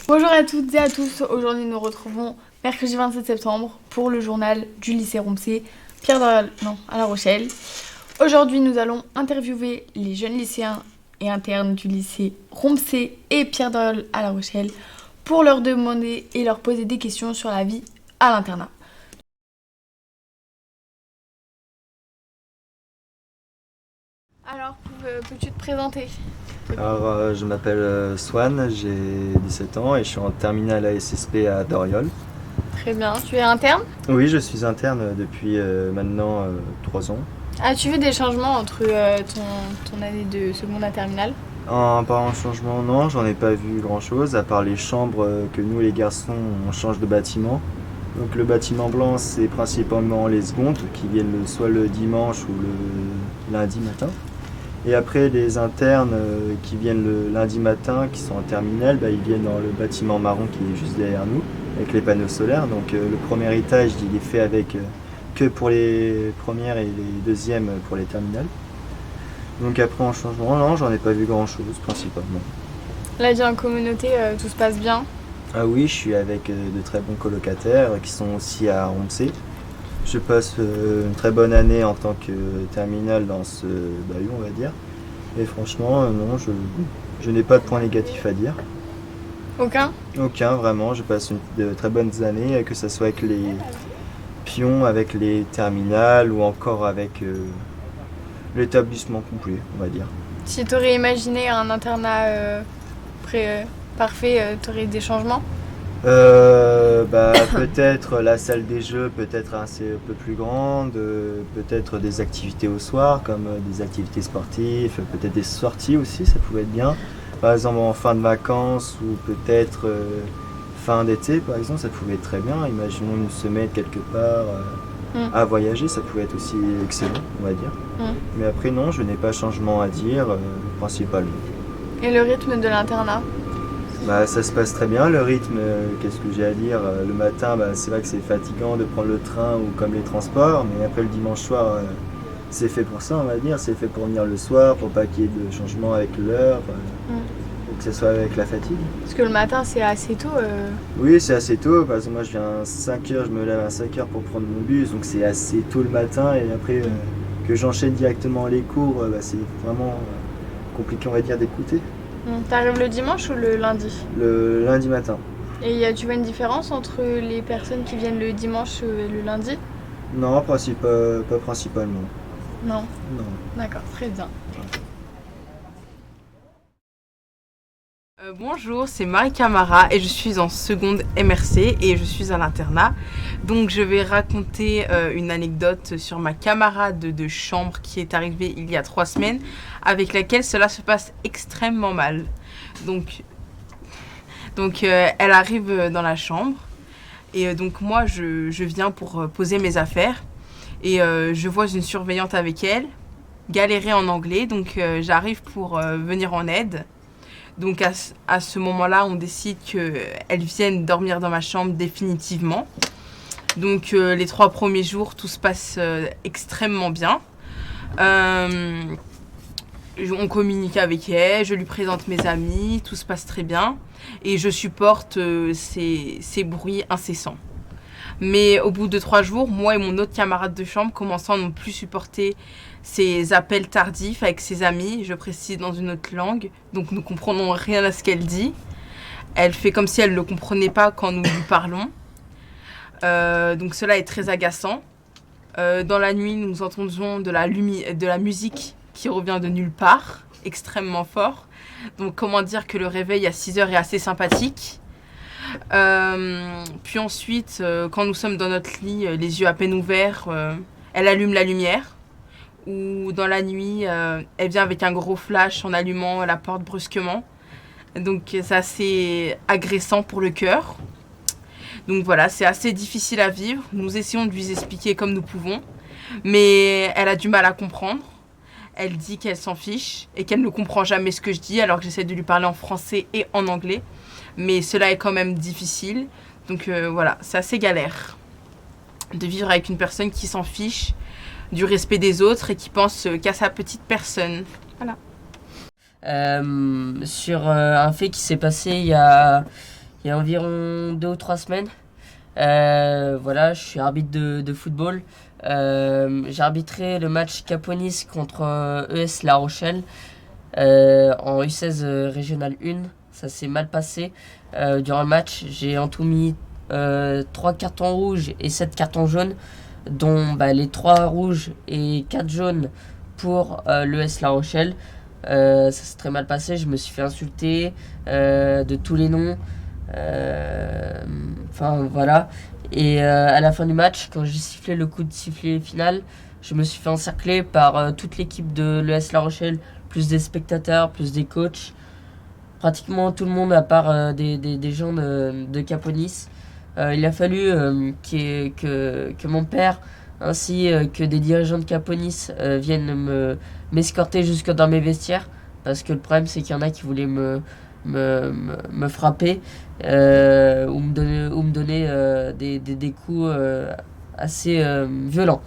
Bonjour à toutes et à tous, aujourd'hui nous retrouvons mercredi 27 septembre pour le journal du lycée Romsey, à La Rochelle. Aujourd'hui nous allons interviewer les jeunes lycéens et internes du lycée Romsey et Pierre Doyle à La Rochelle pour leur demander et leur poser des questions sur la vie à l'internat. Alors, peux-tu te présenter? Je m'appelle Swan, j'ai 17 ans et je suis en terminale ASSP à Doriol. Très bien, tu es interne? Oui, je suis interne depuis maintenant 3 ans. As-tu vu des changements entre ton année de seconde à terminale? Par un changement, non, j'en ai pas vu grand chose, à part les chambres que nous les garçons on change de bâtiment. Donc le bâtiment blanc, c'est principalement les secondes qui viennent soit le dimanche ou le lundi matin. Et après, les internes qui viennent le lundi matin, qui sont en terminale, ils viennent dans le bâtiment marron qui est juste derrière nous, avec les panneaux solaires. Donc le premier étage, il est fait avec que pour les premières et les deuxièmes pour les terminales. Donc après, en changement, non, j'en ai pas vu grand-chose, principalement. La vie en communauté, tout se passe bien? Ah oui, je suis avec de très bons colocataires qui sont aussi à Romsey. Je passe une très bonne année en tant que terminale dans ce bahut, on va dire. Et franchement, non, je n'ai pas de points négatifs à dire. Aucun? Aucun, vraiment. Je passe de très bonnes années, que ce soit avec les pions, avec les terminales ou encore avec l'établissement complet, on va dire. Si tu aurais imaginé un internat parfait, tu aurais des changements? Peut-être la salle des jeux peut-être un peu plus grande, peut-être des activités au soir comme des activités sportives, peut-être des sorties aussi, ça pouvait être bien. Par exemple en fin de vacances ou peut-être fin d'été par exemple, ça pouvait être très bien. Imaginons une semaine quelque part à voyager, ça pouvait être aussi excellent, on va dire. Mais après non, je n'ai pas changement à dire, principalement. Et le rythme de l'internat? Ça se passe très bien, le rythme, qu'est-ce que j'ai à dire? Le matin, c'est vrai que c'est fatigant de prendre le train ou comme les transports, mais après le dimanche soir, c'est fait pour ça, on va dire. C'est fait pour venir le soir, pour pas qu'il y ait de changement avec l'heure, ou que ce soit avec la fatigue. Parce que le matin, c'est assez tôt. Oui, c'est assez tôt, parce que moi je viens à 5h, je me lève à 5h pour prendre mon bus, donc c'est assez tôt le matin, et après que j'enchaîne directement les cours, c'est vraiment compliqué, on va dire, d'écouter. T'arrives le dimanche ou le lundi? Le lundi matin. Et tu vois une différence entre les personnes qui viennent le dimanche et le lundi? Non, pas principalement. Non. Non. D'accord, très bien. Bonjour, c'est Marie Camara et je suis en seconde MRC et je suis à l'internat. Donc je vais raconter une anecdote sur ma camarade de chambre qui est arrivée il y a 3 semaines, avec laquelle cela se passe extrêmement mal. Donc elle arrive dans la chambre et donc moi je viens pour poser mes affaires et je vois une surveillante avec elle galérer en anglais, donc j'arrive pour venir en aide. Donc à ce moment-là, on décide qu'elle vienne dormir dans ma chambre définitivement. Donc les 3 premiers jours, tout se passe extrêmement bien. On communique avec elle, je lui présente mes amis, tout se passe très bien. Et je supporte ces bruits incessants. Mais au bout de 3 jours, moi et mon autre camarade de chambre commençons à ne plus supporter ces appels tardifs avec ses amis, je précise dans une autre langue, donc nous comprenons rien à ce qu'elle dit. Elle fait comme si elle ne le comprenait pas quand nous lui parlons. Donc cela est très agaçant. Dans la nuit, nous entendons de la musique qui revient de nulle part, extrêmement fort. Donc comment dire que le réveil à 6h est assez sympathique. Puis ensuite, quand nous sommes dans notre lit, les yeux à peine ouverts, elle allume la lumière. Ou dans la nuit, elle vient avec un gros flash en allumant la porte brusquement. Donc c'est assez agressant pour le cœur. Donc voilà, c'est assez difficile à vivre. Nous essayons de lui expliquer comme nous pouvons. Mais elle a du mal à comprendre. Elle dit qu'elle s'en fiche et qu'elle ne comprend jamais ce que je dis alors que j'essaie de lui parler en français et en anglais. Mais cela est quand même difficile. Donc voilà, c'est assez galère de vivre avec une personne qui s'en fiche du respect des autres et qui pense qu'à sa petite personne. Voilà. sur un fait qui s'est passé il y a environ 2 ou 3 semaines. Voilà, je suis arbitre de football. J'ai arbitré le match Caponis contre ES La Rochelle en U16 Régional 1. Ça s'est mal passé. Durant le match, j'ai en tout mis 3 cartons rouges et 7 cartons jaunes, dont les 3 rouges et 4 jaunes pour l'ES La Rochelle. Ça s'est très mal passé, je me suis fait insulter de tous les noms. Enfin voilà. Et à la fin du match, quand j'ai sifflé le coup de sifflet final, je me suis fait encercler par toute l'équipe de l'ES La Rochelle, plus des spectateurs, plus des coachs. Pratiquement tout le monde à part des gens de Caponis. Il a fallu que mon père ainsi que des dirigeants de Caponis viennent m'escorter jusque dans mes vestiaires, parce que le problème c'est qu'il y en a qui voulaient me frapper ou me donner des coups assez violents.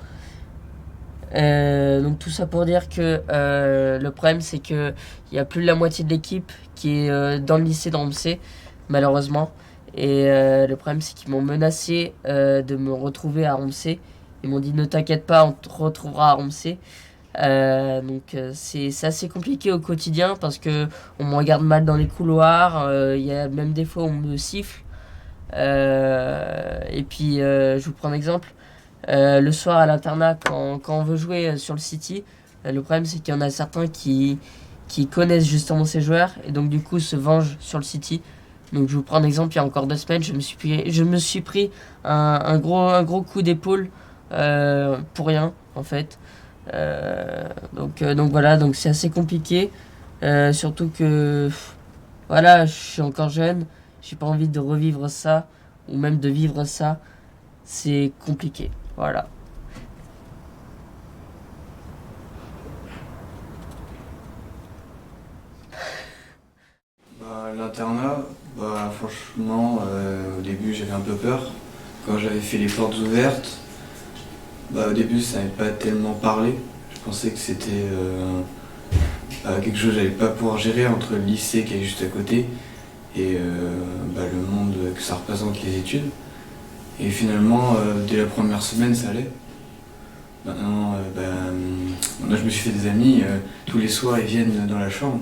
Donc tout ça pour dire que le problème c'est que il y a plus de la moitié de l'équipe qui est dans le lycée de Romsey, malheureusement. Et le problème c'est qu'ils m'ont menacé de me retrouver à Romsey. Ils m'ont dit ne t'inquiète pas, on te retrouvera à Romsey. Donc c'est assez compliqué au quotidien, parce que on me regarde mal dans les couloirs, il y a même des fois où on me siffle. Et puis je vous prends un exemple. Le soir à l'internat, quand on veut jouer sur le City, le problème c'est qu'il y en a certains qui connaissent justement ces joueurs et donc du coup se vengent sur le City. Donc je vous prends un exemple, il y a encore 2 semaines, je me suis pris un gros coup d'épaule pour rien en fait. Donc voilà, donc c'est assez compliqué. Surtout que voilà, je suis encore jeune, j'ai pas envie de revivre ça ou même de vivre ça. C'est compliqué. Voilà. L'internat, franchement, au début j'avais un peu peur. Quand j'avais fait les portes ouvertes, au début ça n'avait pas tellement parlé. Je pensais que c'était quelque chose que j'allais pas pouvoir gérer entre le lycée qui est juste à côté et le monde que ça représente, les études. Et finalement, dès la première semaine, ça allait. Maintenant, je me suis fait des amis. Tous les soirs, ils viennent dans la chambre.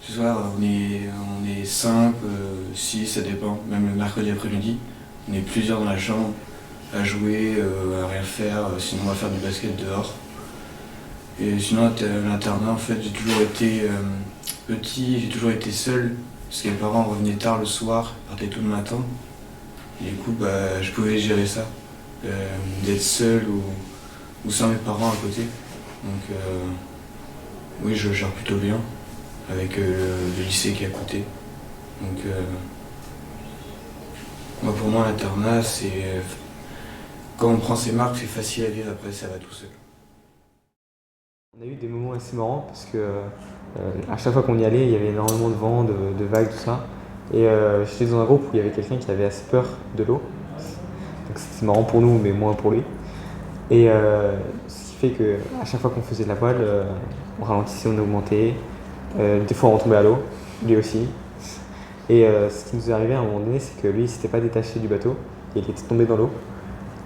Ce soir, on est 5, 6, ça dépend. Même le mercredi après-midi, on est plusieurs dans la chambre à jouer, à rien faire. Sinon, on va faire du basket dehors. Et sinon, l'internat, en fait, j'ai toujours été petit, j'ai toujours été seul. Parce que mes parents revenaient tard le soir, partaient tout le matin. Et du coup, je pouvais gérer ça, d'être seul ou sans mes parents à côté. Donc oui, je gère plutôt bien avec le lycée qui est à côté. Donc pour moi, l'internat, c'est quand on prend ses marques, c'est facile à vivre, après ça va tout seul. On a eu des moments assez marrants parce que à chaque fois qu'on y allait, il y avait énormément de vent, de vagues, tout ça. Et j'étais dans un groupe où il y avait quelqu'un qui avait assez peur de l'eau. Donc c'était marrant pour nous, mais moins pour lui. Et ce qui fait qu'à chaque fois qu'on faisait de la voile, on ralentissait, on augmentait. Des fois on tombait à l'eau, lui aussi. Et ce qui nous est arrivé à un moment donné, c'est que lui il s'était pas détaché du bateau et il était tombé dans l'eau.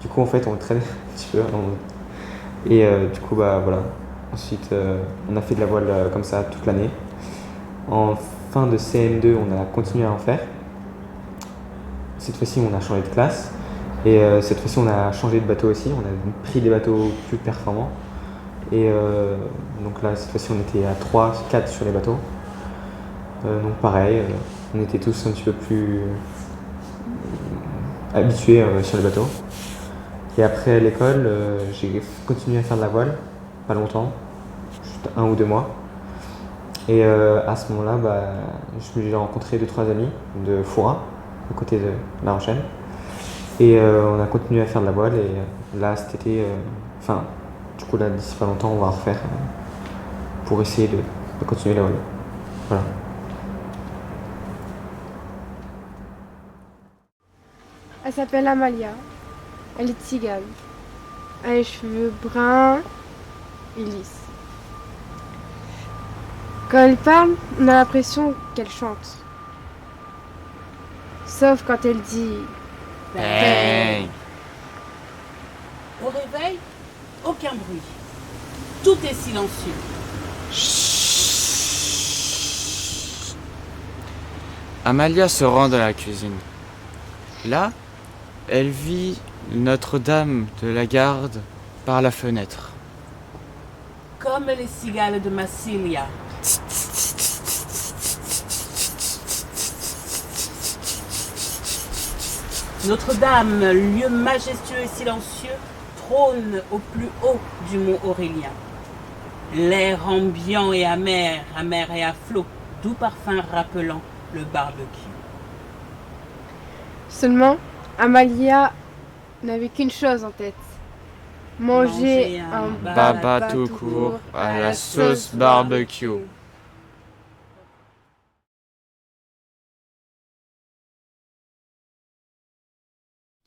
Du coup en fait on le traînait un petit peu. Et du coup voilà. Ensuite on a fait de la voile comme ça toute l'année. En fin de CM2, on a continué à en faire. Cette fois-ci, on a changé de classe. Et cette fois-ci, on a changé de bateau aussi. On a pris des bateaux plus performants. Et donc là, cette fois-ci, on était à 3, 4 sur les bateaux. Donc pareil, on était tous un petit peu plus habitués sur les bateaux. Et après l'école, j'ai continué à faire de la voile. Pas longtemps, juste 1 ou 2 mois. Et à ce moment-là, j'ai rencontré 2-3 amis de Foura, à côté de La Rochelle. Et on a continué à faire de la voile. Et là, cet été, du coup, là, d'ici pas longtemps, on va refaire pour essayer de continuer la voile. Voilà. Elle s'appelle Amalia. Elle est tzigane. Elle a les cheveux bruns et lisses. Quand elle parle, on a l'impression qu'elle chante. Sauf quand elle dit Bang. Au réveil, aucun bruit. Tout est silencieux. Amalia se rend dans la cuisine. Là, elle vit Notre-Dame de la Garde par la fenêtre. Comme les cigales de Massilia. Notre-Dame, lieu majestueux et silencieux, trône au plus haut du mont Aurélien. L'air ambiant et amer, amer et à flot, doux parfum rappelant le barbecue. Seulement, Amalia n'avait qu'une chose en tête. Manger un Baba tout court à la sauce barbecue.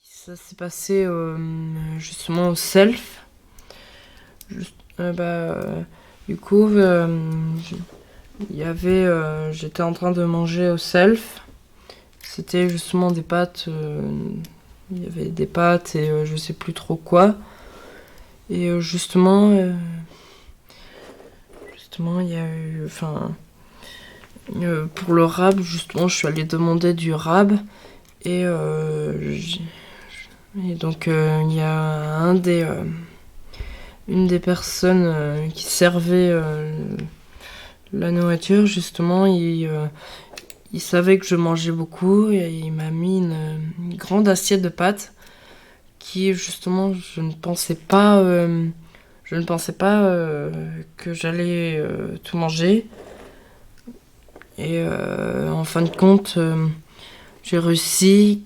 Ça s'est passé justement au self. Du coup, j'étais en train de manger au self. C'était justement des pâtes. Il y avait des pâtes et je sais plus trop quoi. Et justement, il y a eu, pour le rab, justement, je suis allée demander du rab et donc il y a une des personnes qui servait la nourriture, justement, il savait que je mangeais beaucoup et il m'a mis une grande assiette de pâtes qui, justement, je ne pensais pas que j'allais tout manger. Et en fin de compte, j'ai réussi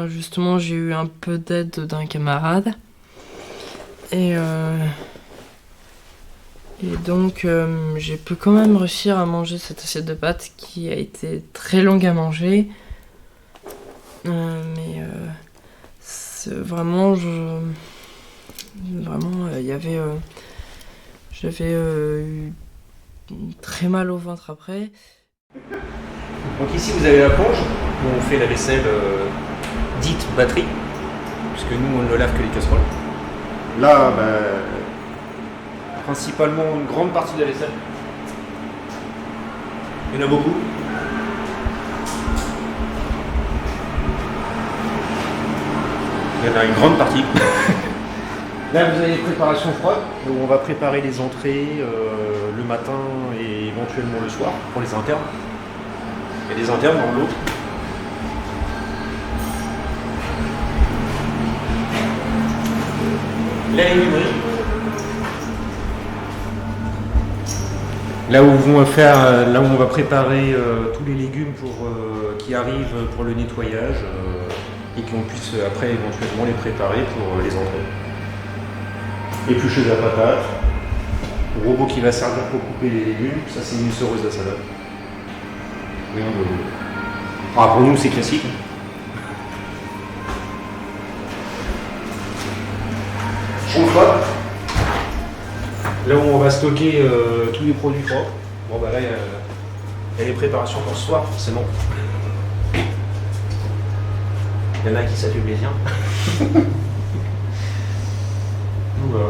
justement, j'ai eu un peu d'aide d'un camarade. Et donc, j'ai pu quand même réussir à manger cette assiette de pâtes qui a été très longue à manger. Vraiment, j'avais eu très mal au ventre après. Donc ici vous avez la plonge où on fait la vaisselle dite batterie, puisque nous on ne lave que les casseroles. Là, principalement une grande partie de la vaisselle. Il y en a beaucoup. Il y en a une grande partie. Là, vous avez les préparations froides, où on va préparer les entrées le matin et éventuellement le soir pour les internes. Il y a des internes dans l'eau. La légumerie. Là où on va préparer tous les légumes qui arrivent pour le nettoyage. Et qu'on puisse après éventuellement les préparer pour les entrées. Éplucheuse à patates, le robot qui va servir pour couper les légumes, ça c'est une sereuse à salade. Rien de... pour nous c'est classique. Chauffe-froid, là où on va stocker tous les produits propres. Bon bah là il y a les préparations pour ce soir forcément. Il y en a qui s'allument les liens. Voilà.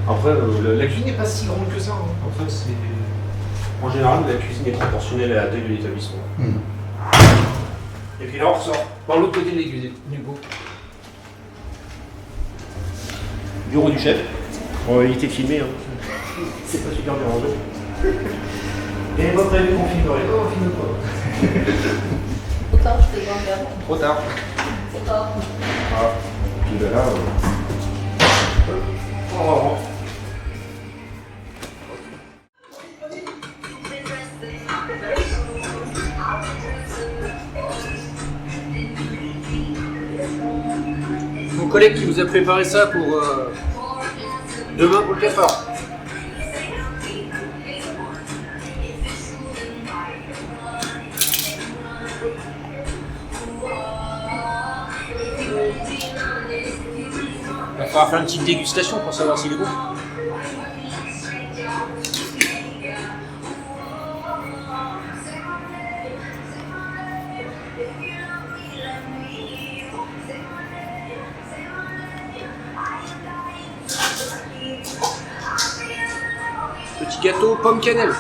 Après, la cuisine n'est pas si grande que ça. Hein. En fait, en général, la cuisine est proportionnelle à la taille de l'établissement. Et puis là, on ressort par l'autre côté de la cuisine, du coup. Bureau du chef. Bon, il était filmé, hein. C'est pas super bien rangé. Il n'est pas prévu qu'on filmerait. Non, on filme pas. Trop tard, je t'ai pas regardé. Trop tard. Trop tard. Ah. Puis ben là, on rentre. Mon collègue qui vous a préparé ça pour demain pour le 4 heures. Il va falloir faire une petite dégustation pour savoir s'il est bon. Petit gâteau pomme cannelle.